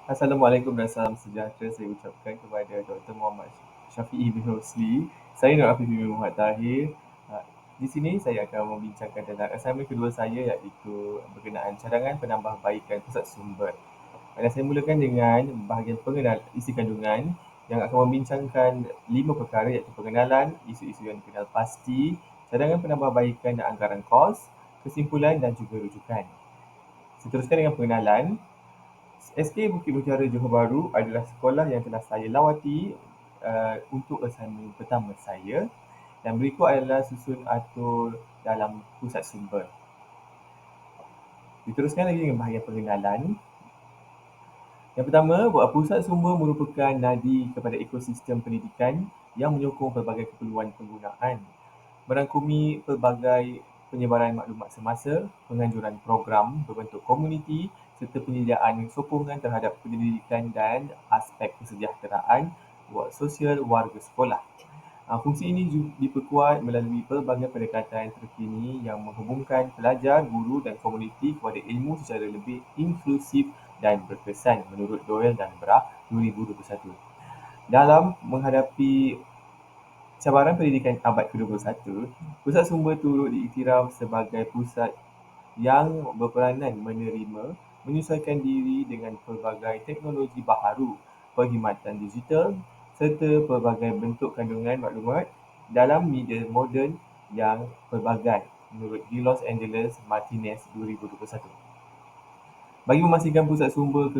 Assalamualaikum dan salam sejahtera saya ucapkan kepada Dr. Muhammad Syafiee bin Rosli. Saya Nur Afif bin Muhammad Tahir. Di sini saya akan membincangkan tentang assignment kedua saya iaitu berkenaan cadangan penambahbaikan pusat sumber. Dan saya mulakan dengan bahagian isi kandungan yang akan membincangkan 5 perkara iaitu pengenalan, isu-isu yang dikenal pasti, cadangan penambahbaikan dan anggaran kos, kesimpulan dan juga rujukan. Saya teruskan dengan pengenalan. SK Bukit Mutiara Johor Bahru adalah sekolah yang telah saya lawati untuk assignment pertama saya, dan berikut adalah susun atur dalam pusat sumber. Diteruskan lagi dengan bahagian pengenalan. Yang pertama, bahawa pusat sumber merupakan nadi kepada ekosistem pendidikan yang menyokong pelbagai keperluan penggunaan, merangkumi pelbagai penyebaran maklumat semasa, penganjuran program berbentuk komuniti serta penyediaan sokongan terhadap pendidikan dan aspek kesejahteraan buat sosial warga sekolah. Fungsi ini diperkuat melalui pelbagai pendekatan terkini yang menghubungkan pelajar, guru dan komuniti kepada ilmu secara lebih inklusif dan berkesan menurut Doyle dan Brah 2021. Dalam menghadapi cabaran pendidikan abad ke-21, pusat sumber turut diiktiraf sebagai pusat yang berperanan menerima, menyesuaikan diri dengan pelbagai teknologi baharu, perkhidmatan digital serta pelbagai bentuk kandungan maklumat dalam media moden yang pelbagai menurut G. Los Angeles Martinez 2021. Bagi memastikan pusat sumber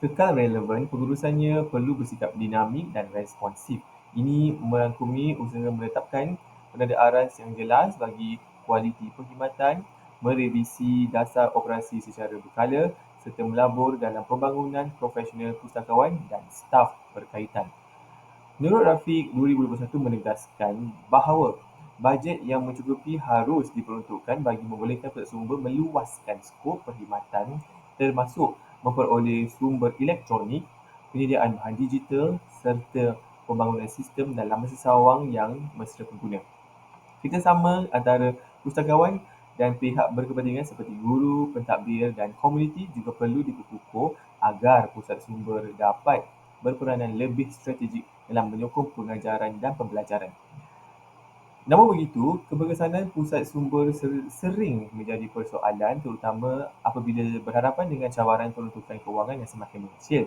kekal relevan, pengurusannya perlu bersikap dinamik dan responsif. Ini merangkumi usaha menetapkan penanda aras yang jelas bagi kualiti perkhidmatan, merevisi dasar operasi secara berkala serta melabur dalam pembangunan profesional pustakawan dan staf berkaitan. Menurut Rafiq 2021 menegaskan bahawa bajet yang mencukupi harus diperuntukkan bagi membolehkan pusat sumber meluaskan skop perkhidmatan termasuk memperoleh sumber elektronik, penyediaan bahan digital serta pembangunan sistem dalam masa sawang yang mesra pengguna. Kerjasama antara pustakawan dan pihak berkepentingan seperti guru, pentadbir dan komuniti juga perlu diperkukuh agar pusat sumber dapat berperanan lebih strategik dalam menyokong pengajaran dan pembelajaran. Namun begitu, keberkesanan pusat sumber sering menjadi persoalan terutama apabila berhadapan dengan cabaran peruntukan kewangan yang semakin mengecil.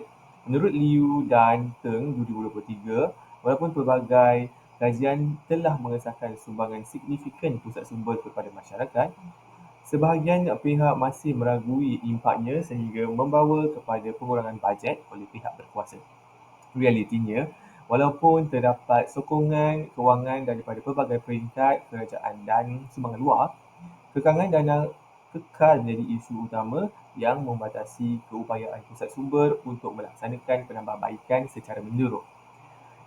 Menurut Liu dan Teng 2023, walaupun pelbagai kajian telah mengesahkan sumbangan signifikan pusat sumber kepada masyarakat, sebahagian pihak masih meragui impaknya sehingga membawa kepada pengurangan bajet oleh pihak berkuasa. Realitinya, walaupun terdapat sokongan kewangan daripada pelbagai peringkat, kerajaan dan sumbangan luar, kekangan dana kekal menjadi isu utama yang membatasi keupayaan pusat sumber untuk melaksanakan penambahbaikan secara menyeluruh.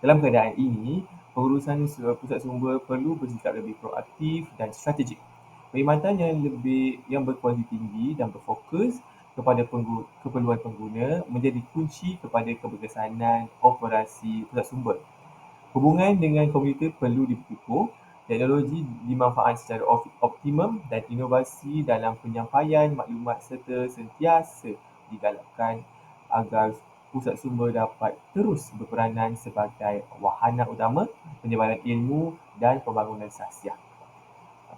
Dalam keadaan ini, pengurusan pusat sumber perlu bersikap lebih proaktif dan strategik. Perkhidmatan yang berkualiti tinggi dan berfokus kepada keperluan pengguna menjadi kunci kepada keberkesanan operasi pusat sumber. Hubungan dengan komuniti perlu diperkukuh, teknologi dimanfaatkan secara optimum dan inovasi dalam penyampaian maklumat serta sentiasa digalakkan agar pusat sumber dapat terus berperanan sebagai wahana utama penyebaran ilmu dan pembangunan sahsiah.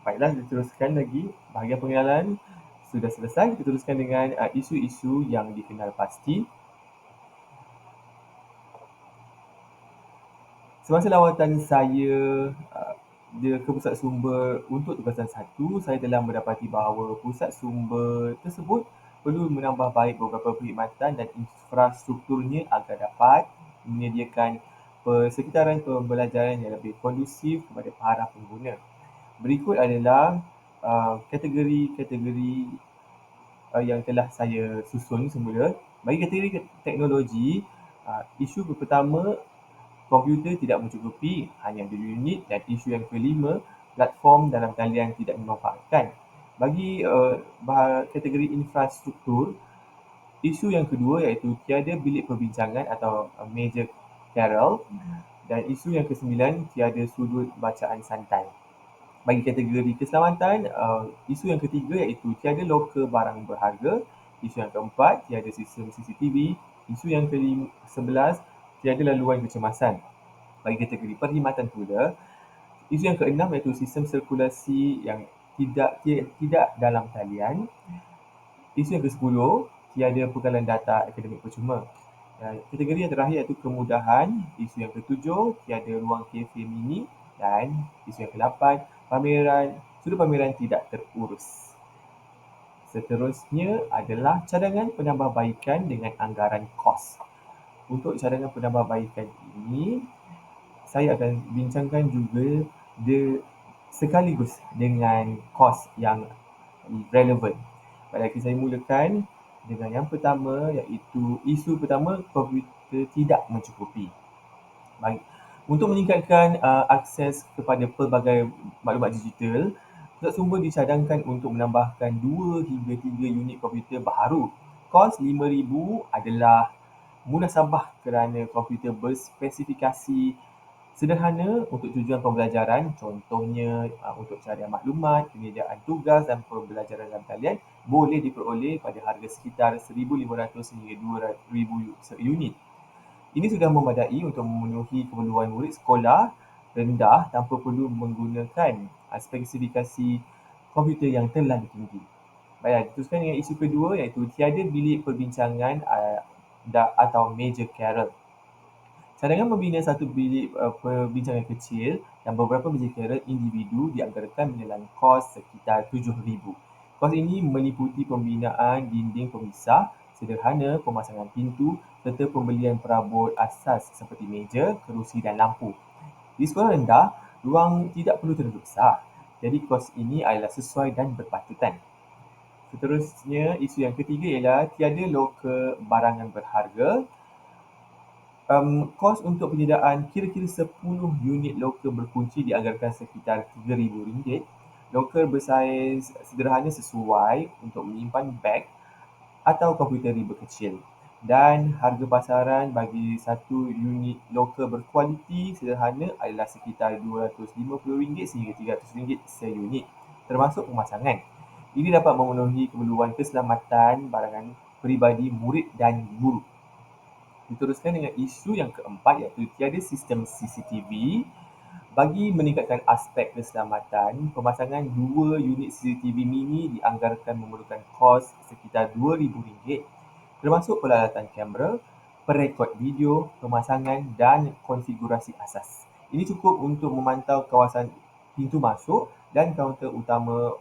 Baiklah, diteruskan lagi. Bahagian pengenalan sudah selesai. Kita teruskan dengan isu-isu yang dikenal pasti. Semasa lawatan saya ke pusat sumber untuk tugasan 1, saya telah mendapati bahawa pusat sumber tersebut perlu menambah baik beberapa perkhidmatan dan infrastrukturnya agar dapat menyediakan persekitaran pembelajaran yang lebih kondusif kepada para pengguna. Berikut adalah kategori-kategori yang telah saya susun semula. Bagi kategori teknologi, isu pertama, komputer tidak mencukupi, hanya 2 unit, dan isu yang kelima, platform dalam talian tidak dimanfaatkan. Bagi kategori infrastruktur, isu yang kedua iaitu tiada bilik perbincangan atau meja Carol, dan isu yang kesembilan, tiada sudut bacaan santai. Bagi kategori keselamatan, isu yang ketiga iaitu tiada loker barang berharga. Isu yang keempat, tiada sistem CCTV. Isu yang ke-11, tiada laluan kecemasan. Bagi kategori perkhidmatan pula, isu yang keenam iaitu sistem sirkulasi yang tidak dalam talian. Isu yang ke-10, tiada penggalan data akademik percuma. Kategori yang terakhir iaitu kemudahan. Isu yang ke-7, tiada ruang kafe mini. Dan isu yang ke-8, sudut pameran tidak terurus. Seterusnya adalah cadangan penambahbaikan dengan anggaran kos. Untuk cadangan penambahbaikan ini, saya akan bincangkan juga sekaligus dengan kos yang relevan. Baiklah, saya mulakan dengan yang pertama, iaitu isu pertama, komputer tidak mencukupi. Baik. Untuk meningkatkan akses kepada pelbagai maklumat digital, pusat sumber dicadangkan untuk menambahkan 2 hingga 3 unit komputer baharu. Kos RM5,000 adalah munasabah kerana komputer berspesifikasi sederhana untuk tujuan pembelajaran, contohnya untuk carian maklumat, penyediaan tugas dan pembelajaran dalam talian boleh diperoleh pada harga sekitar RM1,500 hingga RM2,000 unit. Ini sudah memadai untuk memenuhi keperluan murid sekolah rendah tanpa perlu menggunakan spesifikasi komputer yang terlalu tinggi. Baiklah, teruskan dengan isu kedua iaitu tiada bilik perbincangan atau meja Carol. Cadangan membina satu bilik perbincangan kecil dan beberapa meja Carol individu dianggarkan menelan kos sekitar RM7,000. Kos ini meliputi pembinaan dinding pemisah sederhana, pemasangan pintu serta pembelian perabot asas seperti meja, kerusi dan lampu. Di sekolah rendah, ruang tidak perlu terlalu besar. Jadi kos ini adalah sesuai dan berpatutan. Seterusnya, isu yang ketiga ialah tiada loker barangan berharga. Kos untuk penyediaan kira-kira 10 unit loker berkunci dianggarkan sekitar RM3,000. Loker bersaiz sederhana sesuai untuk menyimpan beg atau komputer riba kecil. Dan harga pasaran bagi satu unit loker berkualiti sederhana adalah sekitar RM250 sehingga RM300 seunit, termasuk pemasangan. Ini dapat memenuhi keperluan keselamatan barangan peribadi murid dan guru. Diteruskan dengan isu yang keempat iaitu tiada sistem CCTV. Bagi meningkatkan aspek keselamatan, pemasangan 2 unit CCTV mini dianggarkan memerlukan kos sekitar RM2,000, termasuk peralatan kamera, perekod video, pemasangan dan konfigurasi asas. Ini cukup untuk memantau kawasan pintu masuk dan kaunter utama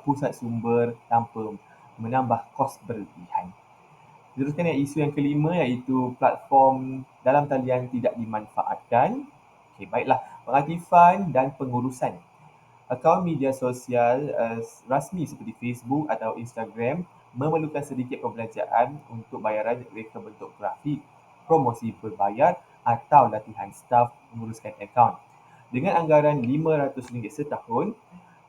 pusat sumber tanpa menambah kos berlebihan. Diteruskan dengan isu yang kelima iaitu platform dalam talian tidak dimanfaatkan. Baiklah, pengaktifan dan pengurusan akaun media sosial rasmi seperti Facebook atau Instagram memerlukan sedikit pembelanjaan untuk bayaran reka bentuk grafik, promosi berbayar atau latihan staf menguruskan akaun. Dengan anggaran RM500 setahun,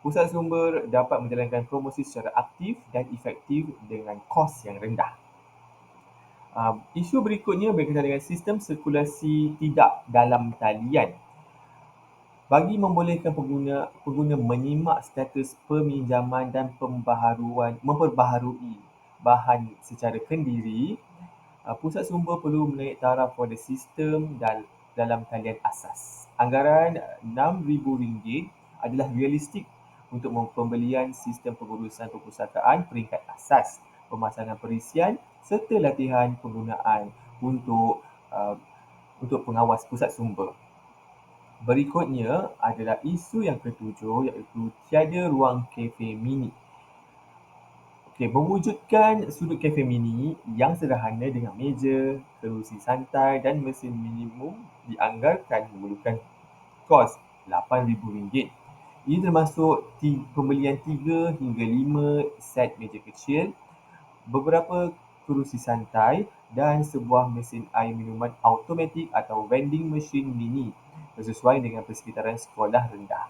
pusat sumber dapat menjalankan promosi secara aktif dan efektif dengan kos yang rendah. Isu berikutnya berkaitan dengan sistem sirkulasi tidak dalam talian. Bagi membolehkan pengguna menyimak status peminjaman dan memperbaharui bahan secara kendiri, pusat sumber perlu menaik taraf pada sistem dalam talian asas. Anggaran RM6,000 adalah realistik untuk pembelian sistem pengurusan perpustakaan peringkat asas, pemasangan perisian serta latihan penggunaan untuk pengawas pusat sumber. Berikutnya adalah isu yang ketujuh iaitu tiada ruang kafe mini. Mewujudkan sudut kafe mini yang sederhana dengan meja, kerusi santai dan mesin minimum dianggarkan memerlukan kos RM8,000. Ini termasuk pembelian 3 hingga 5 set meja kecil, beberapa kerusi santai dan sebuah mesin air minuman automatik atau vending machine mini sesuai dengan persekitaran sekolah rendah.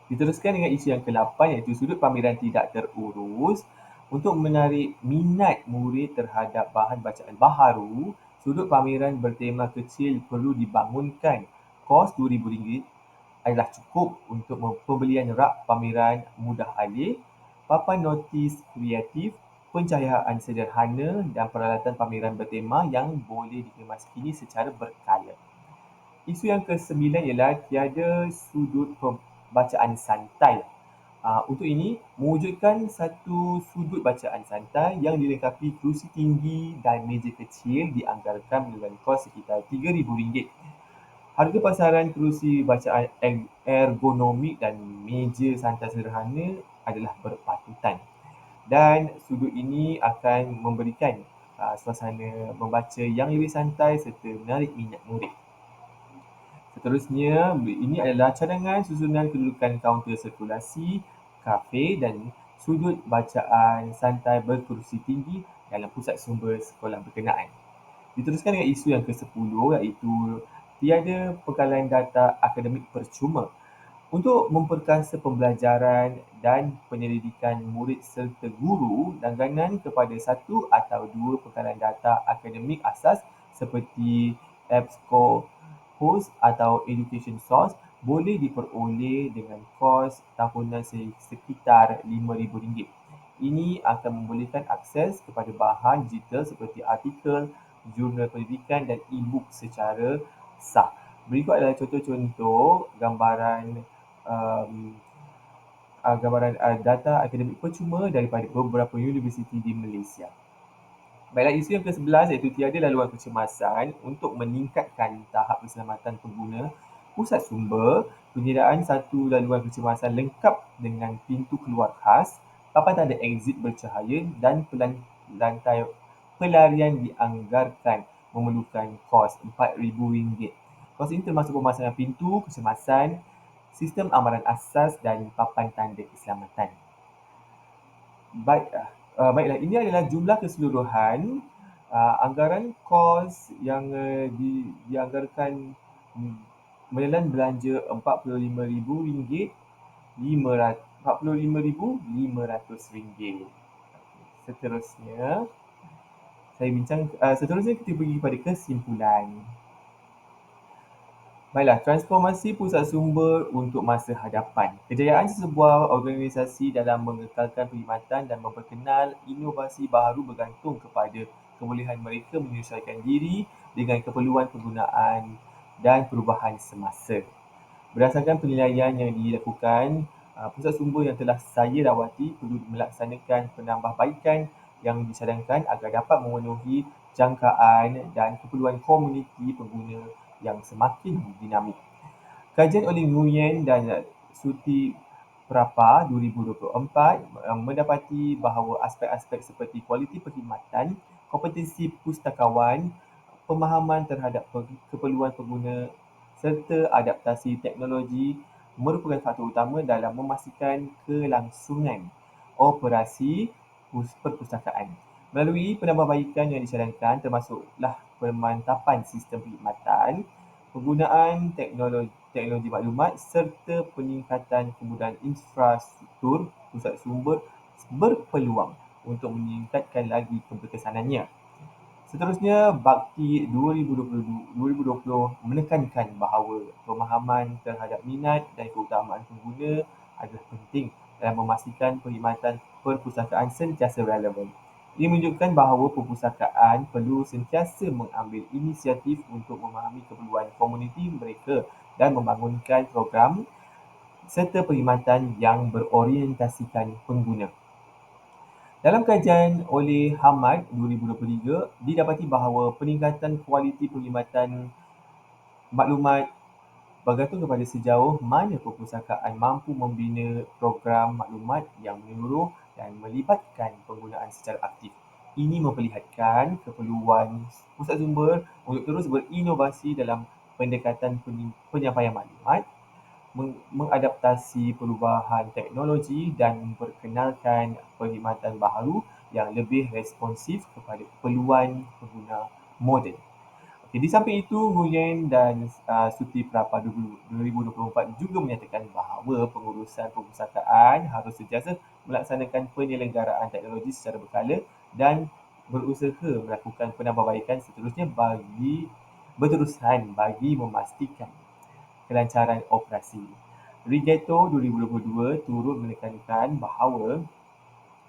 Diteruskan dengan isu yang ke-8 iaitu sudut pameran tidak terurus. Untuk menarik minat murid terhadap bahan bacaan baharu, sudut pameran bertema kecil perlu dibangunkan. Kos RM2,000 adalah cukup untuk pembelian rak pameran mudah alih, papan notis kreatif, pencahayaan sederhana dan peralatan pameran bertema yang boleh dikemas kini secara berkala. Isu yang ke-9 ialah tiada sudut pembacaan santai. Untuk ini, mewujudkan satu sudut bacaan santai yang dilengkapi kerusi tinggi dan meja kecil dianggarkan menelan kos sekitar RM3,000. Harga pasaran kerusi bacaan ergonomik dan meja santai sederhana adalah berpatutan. Dan sudut ini akan memberikan suasana membaca yang lebih santai serta menarik minat murid. Seterusnya, ini adalah cadangan susunan kedudukan kaunter sirkulasi, kafe dan sudut bacaan santai berkerusi tinggi dalam pusat sumber sekolah berkenaan. Diteruskan dengan isu yang ke-10 iaitu tiada pengkalan data akademik percuma. Untuk memperkasa pembelajaran dan penyelidikan murid serta guru, langganan kepada satu atau dua pengkalan data akademik asas seperti EBSCO, Host atau Education Source boleh diperoleh dengan kos tahunan sekitar RM5,000. Ini akan membolehkan akses kepada bahan digital seperti artikel, jurnal pendidikan dan e-book secara sah. Berikut adalah contoh-contoh gambaran data akademik percuma daripada beberapa universiti di Malaysia. Baiklah, isu yang ke-11 iaitu tiada laluan kecemasan. Untuk meningkatkan tahap keselamatan pengguna pusat sumber, penyediaan satu laluan kecemasan lengkap dengan pintu keluar khas, papan tanda exit bercahaya dan lantai pelarian dianggarkan memerlukan kos RM4,000. Kos ini termasuk pemasangan pintu kecemasan, sistem amaran asas dan papan tanda keselamatan. Baiklah, ini adalah jumlah keseluruhan anggaran kos yang dianggarkan menelan belanja RM45,500. Seterusnya kita pergi kepada kesimpulan. Baiklah, transformasi pusat sumber untuk masa hadapan. Kejayaan sebuah organisasi dalam mengekalkan perkhidmatan dan memperkenal inovasi baru bergantung kepada kebolehan mereka menyesuaikan diri dengan keperluan penggunaan dan perubahan semasa. Berdasarkan penilaian yang dilakukan, pusat sumber yang telah saya rawati perlu melaksanakan penambahbaikan yang disadangkan agar dapat memenuhi jangkaan dan keperluan komuniti pengguna yang semakin dinamik. Kajian oleh Nguyen dan Suti Prapa 2024 mendapati bahawa aspek-aspek seperti kualiti perkhidmatan, kompetensi pustakawan, pemahaman terhadap keperluan pengguna serta adaptasi teknologi merupakan faktor utama dalam memastikan kelangsungan operasi perpustakaan. Melalui penambahbaikan yang disadangkan termasuklah pemantapan sistem perkhidmatan, penggunaan teknologi maklumat serta peningkatan kemudahan infrastruktur pusat sumber berpeluang untuk meningkatkan lagi keberkesanannya. Seterusnya, Bakti 2020 menekankan bahawa pemahaman terhadap minat dan keutamaan pengguna adalah penting dalam memastikan perkhidmatan perpustakaan sentiasa relevan. Ini menunjukkan bahawa perpustakaan perlu sentiasa mengambil inisiatif untuk memahami keperluan komuniti mereka dan membangunkan program serta perkhidmatan yang berorientasikan pengguna. Dalam kajian oleh Hamad 2023, didapati bahawa peningkatan kualiti perkhidmatan maklumat bergantung kepada sejauh mana perpustakaan mampu membina program maklumat yang menyeluruh dan melibatkan penggunaan secara aktif. Ini memperlihatkan keperluan pusat sumber untuk terus berinovasi dalam pendekatan penyampaian maklumat, mengadaptasi perubahan teknologi dan memperkenalkan perkhidmatan baharu yang lebih responsif kepada keperluan pengguna moden. Di samping itu, Nguyen dan Suti Prapa 2024 juga menyatakan bahawa pengurusan perpustakaan harus sentiasa melaksanakan penyelenggaraan teknologi secara berkala dan berusaha melakukan penambahbaikan seterusnya berterusan bagi memastikan kelancaran operasi. Rigetto 2022 turut menekankan bahawa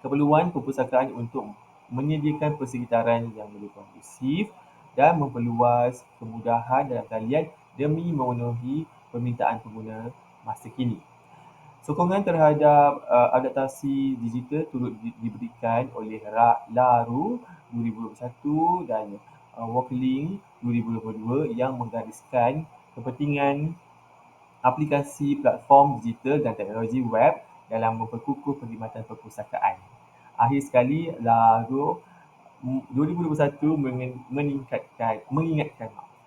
keperluan perpustakaan untuk menyediakan persekitaran yang lebih kondusif dan memperluas kemudahan dalam talian demi memenuhi permintaan pengguna masa kini. Sokongan terhadap adaptasi digital turut diberikan oleh LARU 2021 dan WorkLink 2022 yang menggariskan kepentingan aplikasi platform digital dan teknologi web dalam memperkukuh perkhidmatan perpustakaan. Akhir sekali, LARU 2021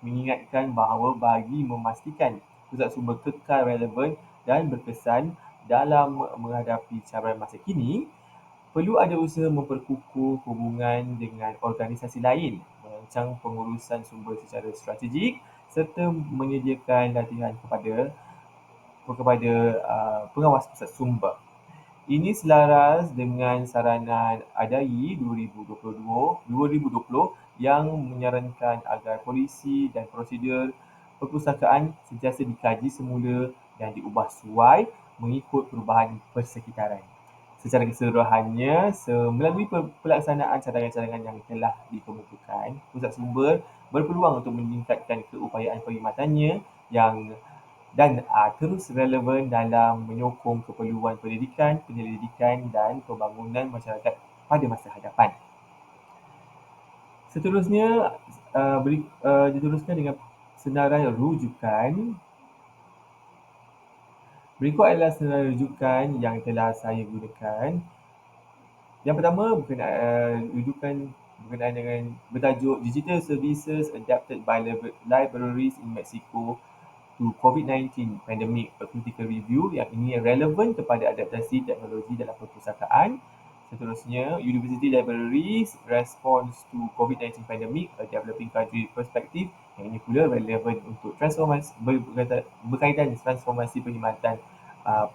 mengingatkan bahawa bagi memastikan pusat sumber kekal relevan dan berkesan dalam menghadapi cabaran masa kini, perlu ada usaha memperkukuh hubungan dengan organisasi lain, merancang pengurusan sumber secara strategik serta menyediakan latihan kepada pengawas pusat sumber. Ini selaras dengan saranan ADAI 2020 yang menyarankan agar polisi dan prosedur perpustakaan sentiasa dikaji semula dan diubah sesuai mengikut perubahan persekitaran. Secara keseluruhannya, melalui pelaksanaan cadangan-cadangan yang telah dikemukakan, pusat sumber berpeluang untuk meningkatkan keupayaan perkhidmatannya dan terus relevan dalam menyokong keperluan pendidikan, penyelidikan dan pembangunan masyarakat pada masa hadapan. Seterusnya, diteruskan dengan senarai rujukan. Berikut adalah senarai rujukan yang telah saya gunakan. Yang pertama, rujukan berkenaan dengan bertajuk Digital Services Adapted by Libraries in Mexico to COVID-19 Pandemic, a Critical Review, yang ini relevan kepada adaptasi teknologi dalam perpustakaan. Seterusnya, University Libraries Response to COVID-19 Pandemic, a Developing Country Perspective, yang ini pula relevan untuk berkaitan transformasi perkhidmatan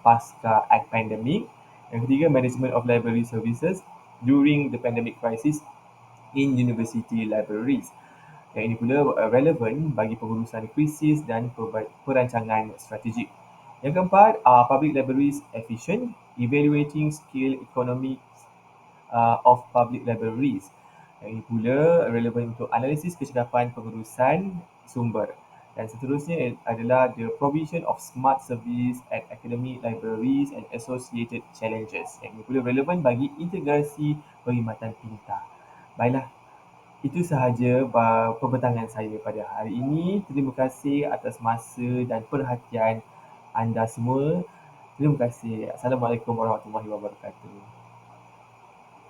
pasca pandemik. Yang ketiga, Management of Library Services during the Pandemic Crisis in University Libraries. Yang ini pula relevan bagi pengurusan krisis dan perancangan strategik. Yang keempat, Public Libraries Efficient, Evaluating Scale Economics of Public Libraries. Yang ini pula relevan untuk analisis kecekapan pengurusan sumber. Dan seterusnya adalah the provision of smart service at academic libraries and associated challenges. Yang ini pula relevan bagi integrasi perkhidmatan pintar. Baiklah, itu sahaja pembentangan saya pada hari ini. Terima kasih atas masa dan perhatian anda semua. Terima kasih. Assalamualaikum warahmatullahi wabarakatuh.